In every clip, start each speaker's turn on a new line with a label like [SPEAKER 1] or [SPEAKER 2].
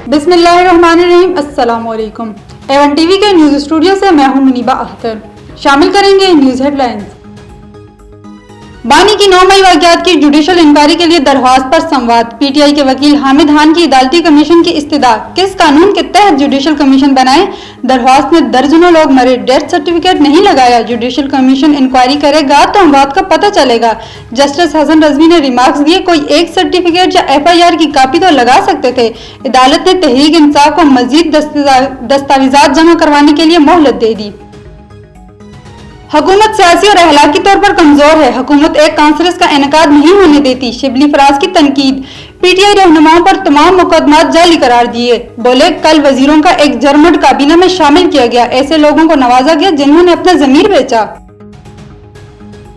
[SPEAKER 1] बिस्मिल्लाहिर्रहमानिर्रहीम। अस्सलाम वालेकुम। A1 टीवी के न्यूज स्टूडियो से मैं हूं मुनीबा अख्तर। शामिल करेंगे न्यूज हेडलाइंस। बानी की 9 मई वाक़यात की जुडिशल इंक्वायरी के लिए दरख्वास्त पर संवाद। पीटीआई के वकील हामिद खान की अदालती कमीशन की इस्तदा। किस कानून के तहत जुडिशल कमीशन बनाए? दरख्वास्त में दर्जनों लोग मरे, डेथ सर्टिफिकेट नहीं लगाया। जुडिशल कमीशन इंक्वायरी करेगा तो अमवात का पता चलेगा। जस्टिस हसन रजवी ने रिमार्क्स दिए, कोई एक सर्टिफिकेट या FIR की कापी तो लगा सकते थे। अदालत ने तहरीक इंसाफ को मजीद दस्तावेजात जमा करवाने के लिए मोहलत दे दी। हुकूमत सियासी और अखलाकी तौर पर कमजोर है। हुकूमत एक कॉन्फ्रेंस का इनेकाद नहीं होने देती। शिबली फराज की तनकीद। पीटीआई रहनुमाओं पर तमाम मुकदमात जाली करार दिए। बोले, कल वजीरों का एक जर्मन काबीना में शामिल किया गया। ऐसे लोगों को नवाजा गया जिन्होंने अपना जमीर बेचा।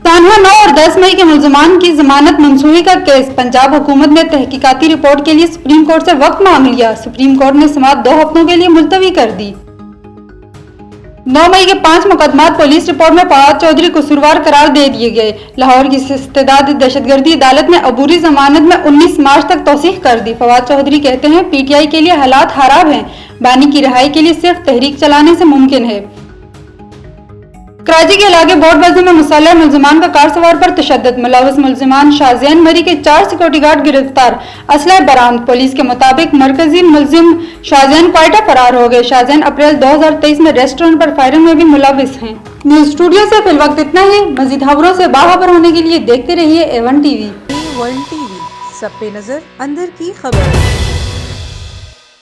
[SPEAKER 1] तानहा 9 और 10 मई के मुल्जमान की जमानत मंसूखी का केस। पंजाब हुकूमत ने तहकीकाती रिपोर्ट के लिए सुप्रीम कोर्ट से वक्त मांग लिया। सुप्रीम कोर्ट ने समाअत 2 हफ्तों के लिए मुलतवी कर दी। 9 मई के 5 मुकदमात पुलिस रिपोर्ट में फवाद चौधरी कसूरवार करार दे दिए गए। लाहौर की इस्तेदाद दहशतगर्दी अदालत ने अबूरी जमानत में 19 मार्च तक तौसीक कर दी। फवाद चौधरी कहते हैं, पीटीआई के लिए हालात खराब हैं। बानी की रिहाई के लिए सिर्फ तहरीक चलाने से मुमकिन है। कराची के इलाके बोटबाजी में मुसल्लह मुल्जिमान का कार सवार पर तशद्दुद। मुलव्वस मुल्जिमान शाहजैन मरी के 4 सिक्योरिटी गार्ड गिरफ्तार, असलह बरामद। पुलिस के मुताबिक मरकजी मुल्जिम शाहजैन क्वाइटा फरार हो गए। शाहजैन अप्रैल 2023 में रेस्टोरेंट पर फायरिंग में भी मुलव्वस हैं। न्यूज स्टूडियो से फिल वक्त इतना ही। मजीद खबरों से बाखबर होने के लिए देखते रहिए A1 टीवी।
[SPEAKER 2] A1 टीवी, सब पे नजर, अंदर की खबर।